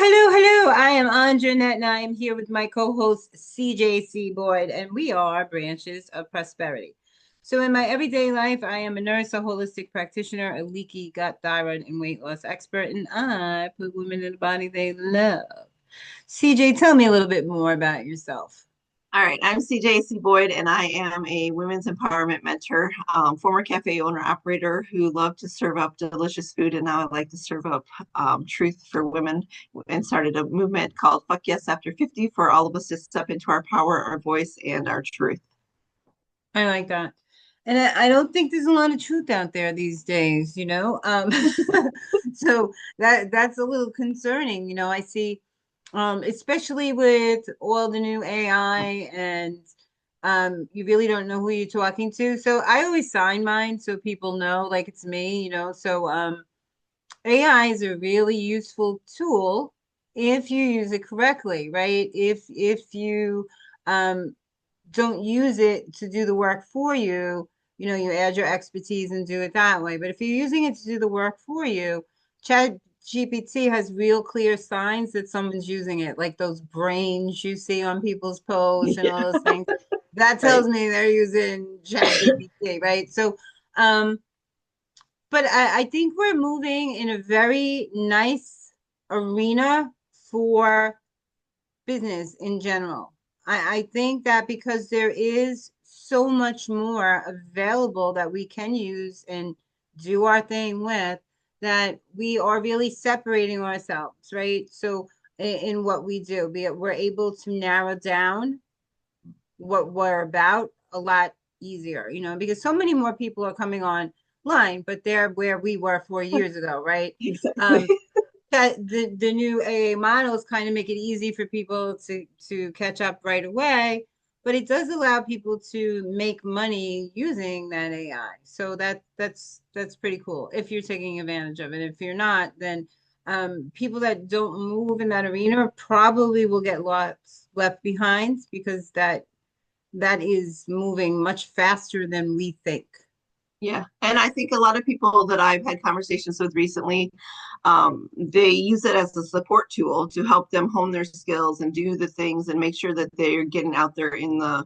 Hello. I am Andra, Annette, and I am here with my co-host CJC Boyd, and we are Branches of Prosperity. So, in my everyday life, I am a nurse, a holistic practitioner, a leaky gut, thyroid, and weight loss expert, and I put women in the body they love. CJ, tell me a little bit more about yourself. All right, I'm CJC Boyd, and I am a women's empowerment mentor, former cafe owner operator who loved to serve up delicious food, and now I like to serve up truth for women, and started a movement called Fuck Yes After 50 for all of us to step into our power, our voice, and our truth. I like that. And I don't think there's a lot of truth out there these days, you know. So that's a little concerning. I see, especially with all the new AI and you really don't know who you're talking to. So I always sign mine so people know like it's me. So AI is a really useful tool if you use it correctly, right? If you um don't use it to do the work for you, you add your expertise and do it that way. But if you're using it to do the work for you, Chat GPT has real clear signs that someone's using it, like those brains you see on people's posts and Yeah, all those things. That right. tells me they're using Chat GPT, right? So, but I think we're moving in a very nice arena for business in general. I think that because there is so much more available that we can use and do our thing with, that we are really separating ourselves, right? So in what we do, we're able to narrow down what we're about a lot easier, because so many more people are coming online, but they're where we were 4 years ago, right? Exactly. Um, that the new AA models kind of make it easy for people to catch up right away, but it does allow people to make money using that AI. So that's pretty cool if you're taking advantage of it. If you're not, then people that don't move in that arena probably will get left behind because that is moving much faster than we think. Yeah. And I think a lot of people that I've had conversations with recently, they use it as a support tool to help them hone their skills and do the things and make sure that they're getting out there in the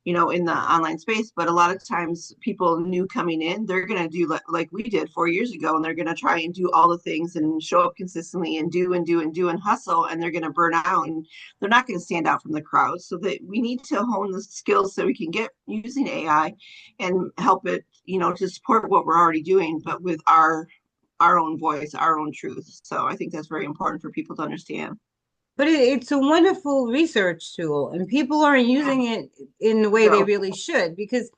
online space. But a lot of times people new coming in, they're going to do like we did 4 years ago, and they're going to try and do all the things and show up consistently and do and do and do and hustle, and they're going to burn out, and they're not going to stand out from the crowd. So that we need to hone the skills so we can get using AI and help it, to support what we're already doing, but with our own voice, our own truth. So I think that's very important for people to understand. But it's a wonderful research tool, and people aren't Yeah. using it in the way they No. really should because,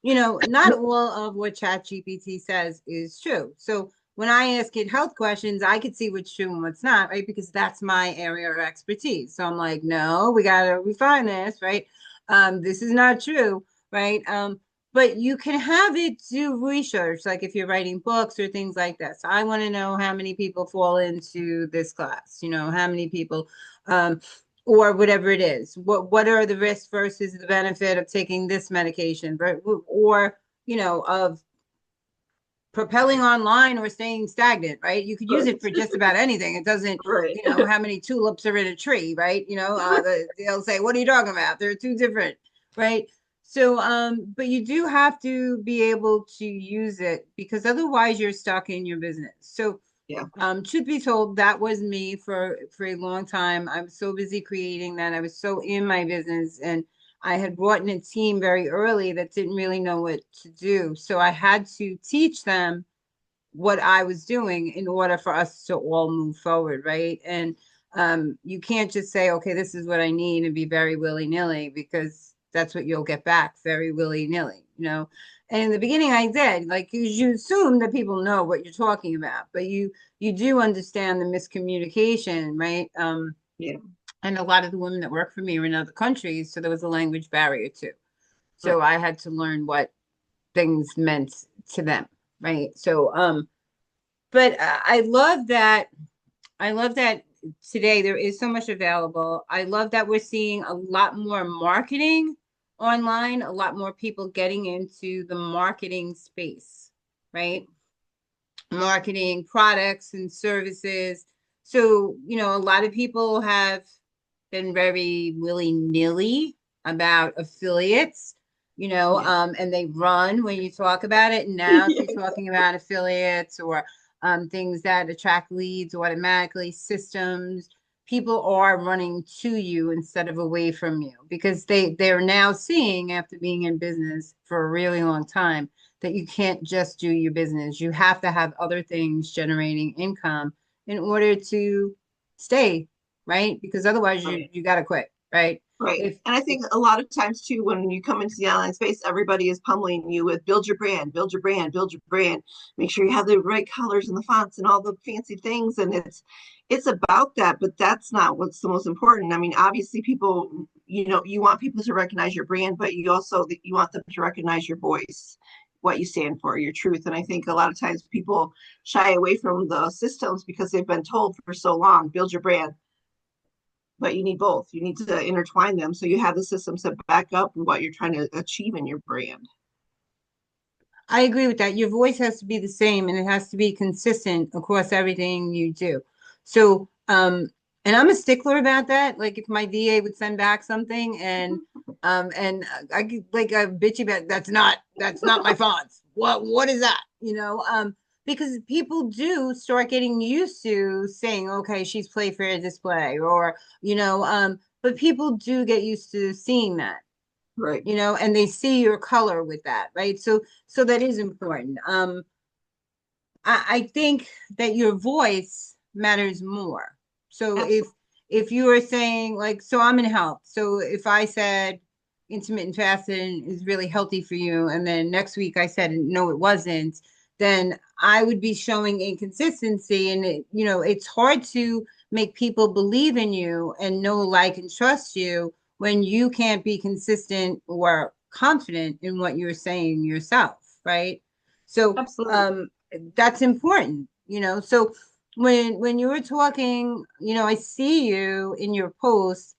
not all of what ChatGPT says is true. So when I ask it health questions, I could see what's true and what's not, right? Because that's my area of expertise. So I'm like, no, we got to refine this, right? This is not true, right? But you can have it do research, like if you're writing books or things like that. So I want to know how many people fall into this class, how many people um, or whatever it is. What are the risks versus the benefit of taking this medication, right? Or of propelling online or staying stagnant, right? You could use it Right. for just about anything. It doesn't, Right. how many tulips are in a tree, right? They'll say, "What are you talking about?" They're two different, right? So, but you do have to be able to use it because otherwise you're stuck in your business. So Yeah. truth be told, that was me for a long time. I was so busy creating that. I was so in my business, and I had brought in a team very early that didn't really know what to do. So I had to teach them what I was doing in order for us to all move forward, right? And you can't just say, okay, this is what I need and be very willy-nilly because that's what you'll get back, very willy-nilly. And in the beginning, I did, like you assume that people know what you're talking about, but you do understand the miscommunication, right? Yeah. And a lot of the women that work for me are in other countries, so there was a language barrier too. So Right. I had to learn what things meant to them, right? So but I love that. I love that today there is so much available. I love that we're seeing a lot more marketing online, a lot more people getting into the marketing space, right? Marketing products and services. So, a lot of people have been very willy-nilly about affiliates, Yeah. and they run when you talk about it. And now, if you're Yes. talking about affiliates or things that attract leads automatically, systems, people are running to you instead of away from you because they're now seeing after being in business for a really long time that you can't just do your business. You have to have other things generating income in order to stay, right? Because otherwise Right. you got to quit, right? Right. If, And I if think a lot of times too, when you come into the online space, everybody is pummeling you with build your brand, build your brand, build your brand. Make sure you have the right colors and the fonts and all the fancy things. And it's about that, but that's not what's the most important. I mean, obviously people, you want people to recognize your brand, but you want them to recognize your voice, what you stand for, your truth. And I think a lot of times people shy away from the systems because they've been told for so long, build your brand, but you need both. You need to intertwine them so you have the systems that back up what you're trying to achieve in your brand. I agree with that. Your voice has to be the same and it has to be consistent across everything you do. So, and I'm a stickler about that. Like if my VA would send back something and I could like a bitchy about that's not my fonts. What is that? Because people do start getting used to saying, okay, she's play fair display or, but people do get used to seeing that, Right. and they see your color with that, right? So that is important. I think that your voice matters more. So Absolutely. if you are saying like, so I'm in health. So if I said intermittent fasting is really healthy for you, and then next week I said no, it wasn't, then I would be showing inconsistency, and it's hard to make people believe in you and know, like, and trust you when you can't be consistent or confident in what you're saying yourself, right? So Absolutely. that's important, so when you were talking, I see you in your posts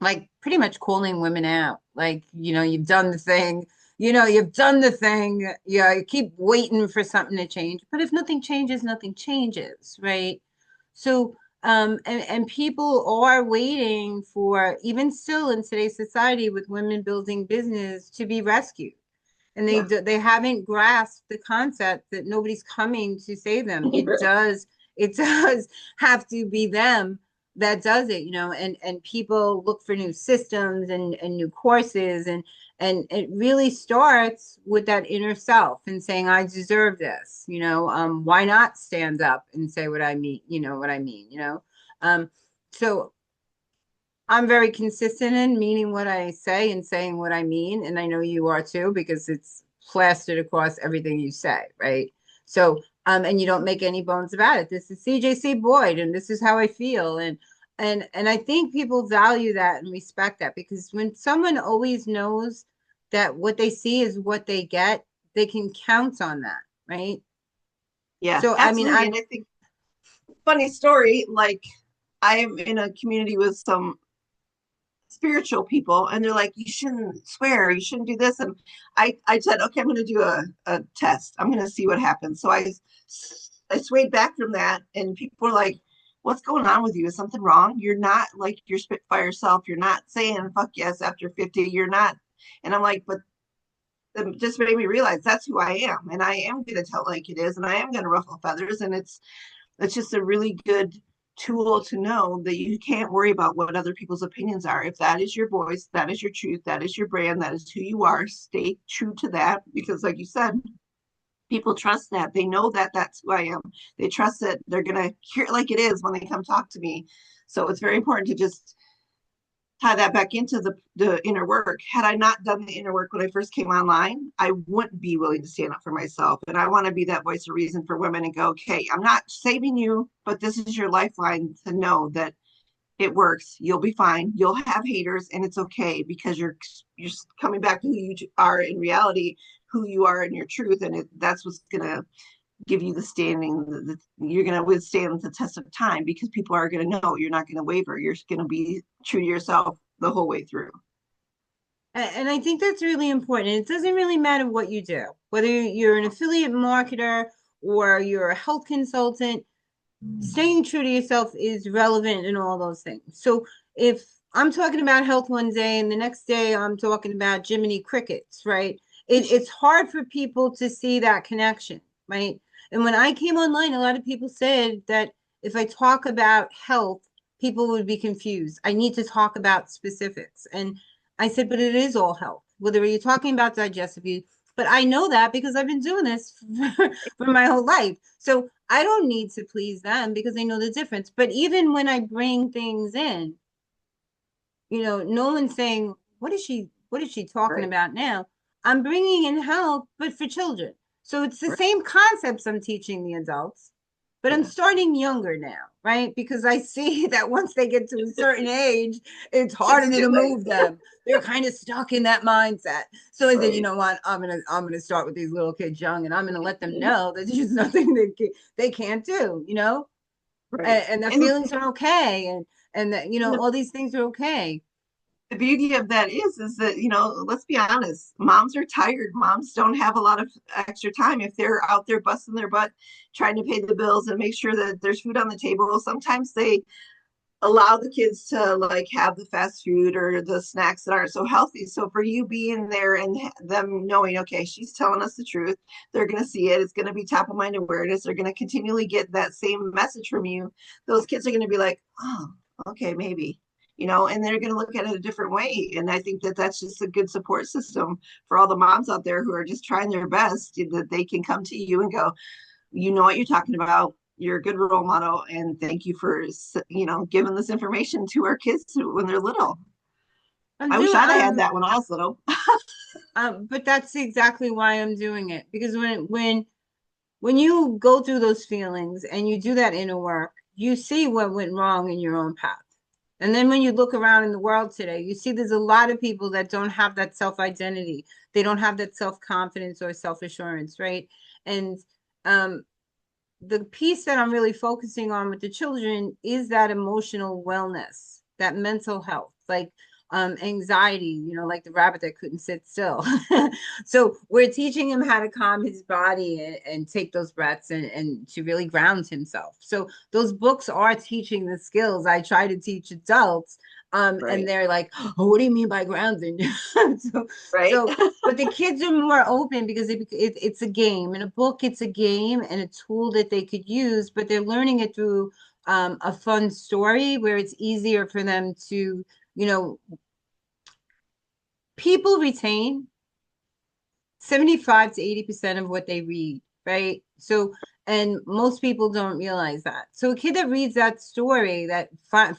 like pretty much calling women out, like, you've done the thing, yeah, you keep waiting for something to change, but if nothing changes, nothing changes, right? So and people are waiting for, even still in today's society with women building business, to be rescued, and Yeah. they haven't grasped the concept that nobody's coming to save them. It does have to be them that does it, and people look for new systems and new courses, and it really starts with that inner self and saying, I deserve this, why not stand up and say what I mean, um so I'm very consistent in meaning what I say and saying what I mean. And I know you are too, because it's plastered across everything you say, right? So, and you don't make any bones about it. This is CJC Boyd, and this is how I feel. And I think people value that and respect that, because when someone always knows that what they see is what they get, they can count on that, right? Yeah, So, I mean, absolutely. And I think funny story, like I am in a community with some spiritual people and they're like, you shouldn't swear, you shouldn't do this. And I said, okay, I'm going to do a test. I'm going to see what happens. So I swayed back from that and people were like, what's going on with you? Is something wrong? You're not like your Spitfire self. You're not saying fuck yes after 50. You're not. And I'm like, but it just made me realize that's who I am. And I am going to tell it like it is. And I am going to ruffle feathers. And it's just a really good tool to know that you can't worry about what other people's opinions are. If that is your voice, that is your truth, that is your brand, that is who you are, stay true to that. Because, like you said, people trust that. They know that that's who I am. They trust that they're going to hear it like it is when they come talk to me. So it's very important to just tie that back into the inner work. Had I not done the inner work when I first came online, I wouldn't be willing to stand up for myself. And I want to be that voice of reason for women and go, okay, I'm not saving you, but this is your lifeline to know that it works. You'll be fine. You'll have haters and it's okay because you're coming back to who you are in reality, who you are in your truth. And that's what's going to give you the standing that you're going to withstand the test of time because people are going to know you're not going to waver. You're going to be true to yourself the whole way through. And I think that's really important. It doesn't really matter what you do, whether you're an affiliate marketer or you're a health consultant. staying true to yourself is relevant in all those things. So if I'm talking about health one day and the next day I'm talking about Jiminy Crickets, right? It's hard for people to see that connection, right? And when I came online, a lot of people said that if I talk about health, people would be confused. I need to talk about specifics. And I said, but it is all health, whether you're talking about digestive, but I know that because I've been doing this for my whole life. So I don't need to please them because they know the difference. But even when I bring things in, no one's saying, what is she talking Right. about now? I'm bringing in help, but for children. So it's the Right. same concepts I'm teaching the adults, but I'm Yeah. starting younger now, right? Because I see that once they get to a certain age, it's It's harder too to late. move them. They're kind of stuck in that mindset. So I said, you Right. know what? I'm gonna start with these little kids young, and I'm gonna let them know that there's nothing they can't do, Right. and their And feelings are okay, and that the all these things are okay. the beauty of that is that, let's be honest, moms are tired. Moms don't have a lot of extra time if they're out there busting their butt trying to pay the bills and make sure that there's food on the table. Sometimes they allow the kids to like have the fast food or the snacks that aren't so healthy. So for you being there and them knowing, okay, she's telling us the truth, they're going to see it. It's going to be top of mind awareness. They're going to continually get that same message from you. Those kids are going to be like, oh, okay, maybe. And they're going to look at it a different way. And I think that that's just a good support system for all the moms out there who are just trying their best, that they can come to you and go, you know what you're talking about. You're a good role model, and thank you for giving this information to our kids when they're little. I'm I wish doing I'd have had that when I was little. but that's exactly why I'm doing it, because when you go through those feelings and you do that inner work, you see what went wrong in your own path. And then when you look around in the world today, you see there's a lot of people that don't have that self identity. They don't have that self confidence or self assurance, right? And um, the piece that I'm really focusing on with the children is that emotional wellness, that mental health, like anxiety, like the rabbit that couldn't sit still. So we're teaching him how to calm his body and take those breaths and to really ground himself. So those books are teaching the skills I try to teach adults. And Right. they're like, oh, what do you mean by grounding? so, Right. so but the kids are more open because it's a game. In a book, it's a game and a tool that they could use, but they're learning it through a fun story where it's easier for them to, you know, people retain 75 to 80% of what they read, right? So, and most people don't realize that. So, a kid that reads that story that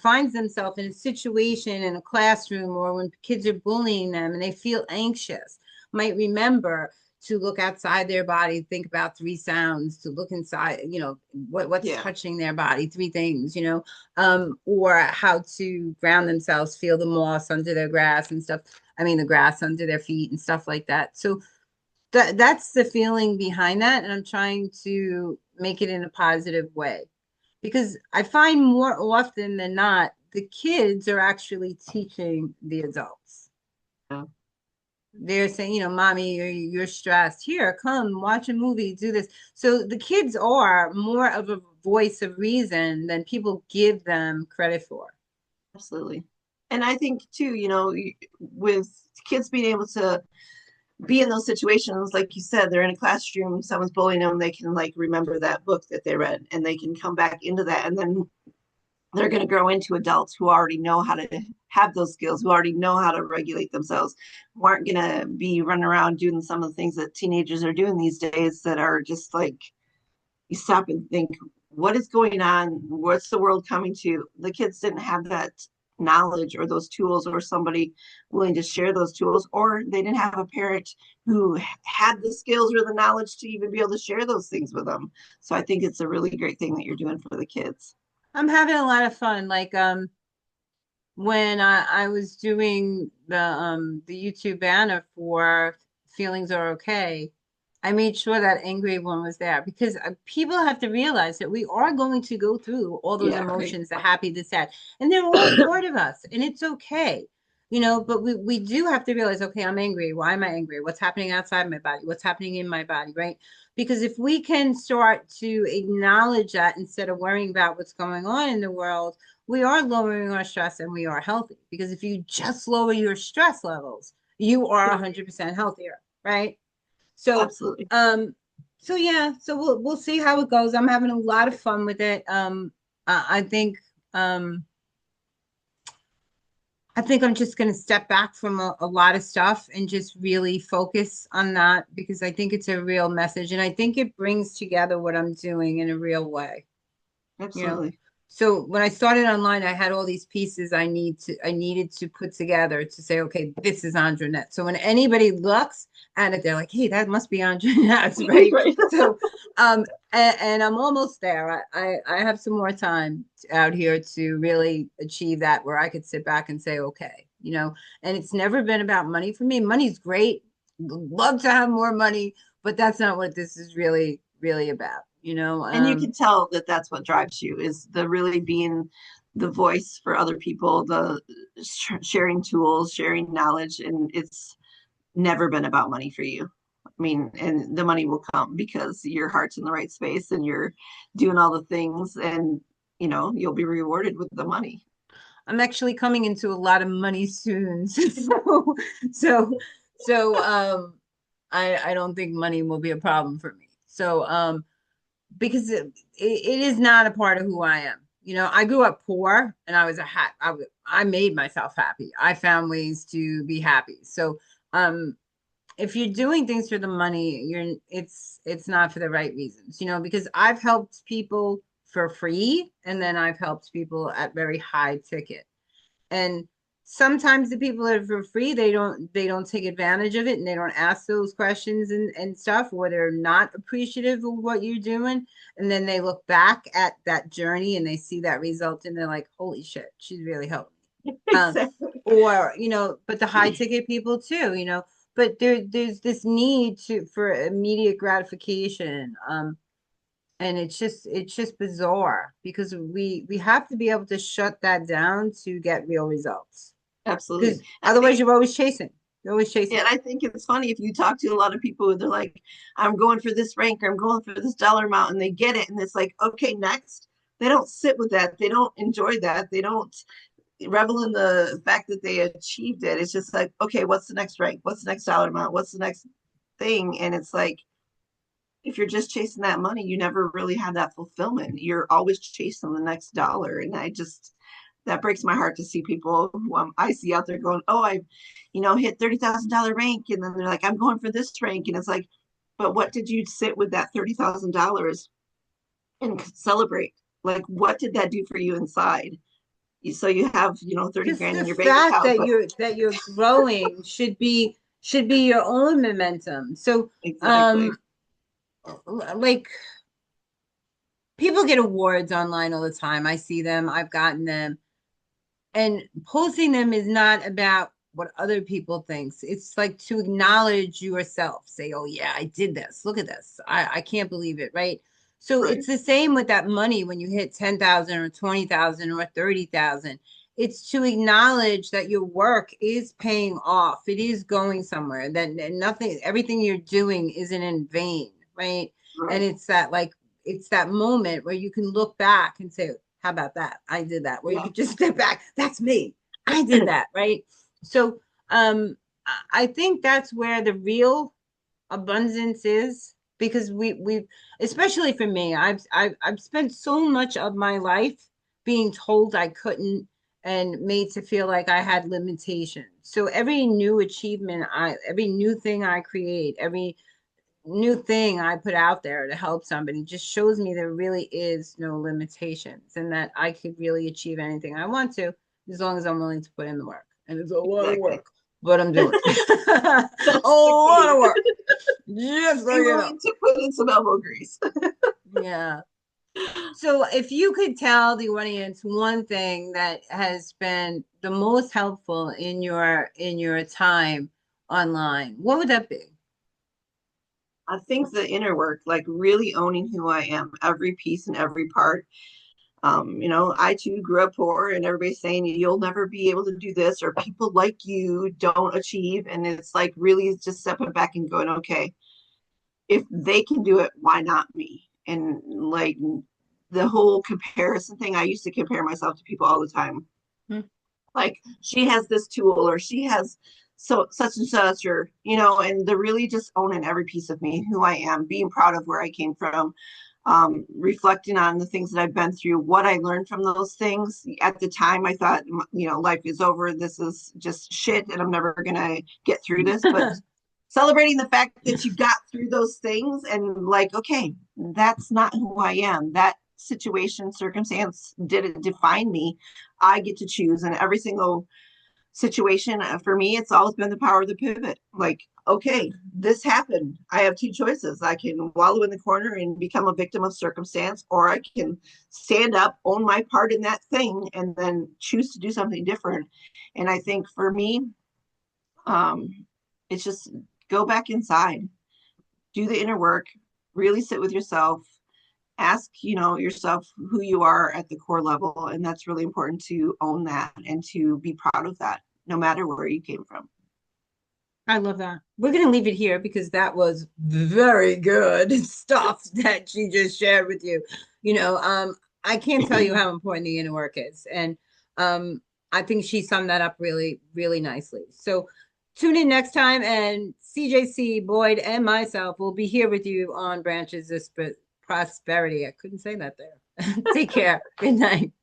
finds themselves in a situation in a classroom or when kids are bullying them and they feel anxious might remember to look outside their body, think about three sounds, to look inside, what's Yeah. touching their body, three things, or how to ground themselves, feel the moss under their grass and stuff. I mean, the grass under their feet and stuff like that. So that's the feeling behind that, and I'm trying to make it in a positive way because I find more often than not the kids are actually teaching the adults. Yeah. They're saying, mommy, you're stressed, here, come watch a movie, do this. So the kids are more of a voice of reason than people give them credit for. Absolutely. And I think too, with kids being able to be in those situations, like you said, they're in a classroom, someone's bullying them, they can like remember that book that they read and they can come back into that. And then they're going to grow into adults who already know how to have those skills, who already know how to regulate themselves, who aren't going to be running around doing some of the things that teenagers are doing these days that are just like, you stop and think, what is going on? What's the world coming to? The kids didn't have that knowledge or those tools or somebody willing to share those tools, or they didn't have a parent who had the skills or the knowledge to even be able to share those things with them. So I think it's a really great thing that you're doing for the kids. I'm having a lot of fun. Like when I was doing the YouTube banner for Feelings Are Okay, I made sure that angry one was there because people have to realize that we are going to go through all those Yeah, right. emotions, the happy, the sad, and they're all part of us, and it's okay. but we do have to realize, okay, I'm angry. Why am I angry? What's happening outside my body? What's happening in my body, right? Because if we can start to acknowledge that instead of worrying about what's going on in the world, we are lowering our stress and we are healthy. Because if you just lower your stress levels, you are 100% healthier, right? So, Absolutely. yeah, so we'll see how it goes. I'm having a lot of fun with it. I think um I think I'm just going to step back from a lot of stuff and just really focus on that because I think it's a real message and I think it brings together what I'm doing in a real way, you know. Absolutely. So when I started online, I had all these pieces I needed to put together to say, okay, this is Andronette. So when anybody looks at it, they're like, hey, that must be Andronette's, right? Right. So and I'm almost there. I have some more time out here to really achieve that where I could sit back and say, okay, and it's never been about money for me. Money's great. Love to have more money, but that's not what this is really, really about, And you can tell that that's what drives you is the really being the voice for other people, the sharing tools, sharing knowledge, and it's never been about money for you. I mean, and the money will come because your heart's in the right space and you're doing all the things, and you'll be rewarded with the money. I'm actually coming into a lot of money soon. So, so I don't think money will be a problem for me. So, because it is not a part of who I am. I grew up poor and I was I made myself happy. I found ways to be happy. So, if you're doing things for the money, it's not for the right reasons, because I've helped people for free and then I've helped people at very high ticket. And sometimes the people that are for free, they don't take advantage of it and they don't ask those questions and stuff, or they're not appreciative of what you're doing. And then they look back at that journey and they see that result and they're like, holy shit, she's really helped me. Exactly. Or, but the high ticket people too, but there's this need for immediate gratification. And it's just bizarre because we have to be able to shut that down to get real results Absolutely. because I otherwise think, you're always chasing. and I think it's funny if you talk to a lot of people, they're like, I'm going for this rank, or I'm going for this dollar amount, and they get it. And it's like, okay, next. They don't sit with that. They don't enjoy that. They don't revel in the fact that they achieved it. It's just like, okay, what's the next rank? What's the next dollar amount? What's the next thing? And it's like, if you're just chasing that money, you never really have that fulfillment. You're always chasing the next dollar. And that breaks my heart to see people who I see out there going, oh, I, hit $30,000 rank. And then they're like, I'm going for this rank. And it's like, but what did you sit with that $30,000 and celebrate? Like, what did that do for you inside? So you have, 30 Just grand the in your bank fact account, that but you're growing should be your own momentum. So exactly. um like people get awards online all the time. I see them, I've gotten them, and posting them is not about what other people thinks. It's like to acknowledge yourself, say, oh yeah, I did this, look at this, I can't believe it, right? So Right. it's the same with that money when you hit 10,000 or 20,000 or 30,000. It's to acknowledge that your work is paying off, it is going somewhere, that nothing, everything you're doing isn't in vain, right? And Right. it's that moment where you can look back and say, how about that? I did that. Where you Yeah. could just step back. That's me. I did that, right? So I think that's where the real abundance is because we especially for me, I've spent so much of my life being told I couldn't and made to feel like I had limitations. So every new thing I create, every new thing I put out there to help somebody just shows me there really is no limitations and that I could really achieve anything I want to as long as I'm willing to put in the work. And it's a lot of Exactly. work, but I'm doing it. A That's the lot of key. work. Just so Be you know. willing to put in some elbow grease. Yeah. So if you could tell the audience one thing that has been the most helpful in your time online, what would that be? I think the inner work, like really owning who I am, every piece and every part, I too grew up poor, and everybody's saying you'll never be able to do this, or people like you don't achieve. And it's like really just stepping back and going, okay, if they can do it, why not me? And like the whole comparison thing, I used to compare myself to people all the time. Hmm. Like she has this tool, or she has so such and such, or and they're really just owning every piece of me, who I am, being proud of where I came from, reflecting on the things that I've been through, what I learned from those things. At the time, I thought, life is over. This is just shit, and I'm never gonna get through this. But celebrating the fact that you got through those things, and like, okay, that's not who I am. That situation, circumstance didn't define me. I get to choose, and every single situation for me, it's always been the power of the pivot. Like, okay, this happened. I have two choices. I can wallow in the corner and become a victim of circumstance, or I can stand up, own my part in that thing, and then choose to do something different. And I think for me, it's just go back inside, do the inner work, really sit with yourself, ask yourself who you are at the core level, and that's really important, to own that and to be proud of that, no matter where you came from. I love that. We're going to leave it here because that was very good stuff that she just shared with you. You know, I can't tell you how important the inner work is. And I think she summed that up really, really nicely. So tune in next time, and CJC, Boyd, and myself will be here with you on Branches of Prosperity. I couldn't say that there. Take care. Good night.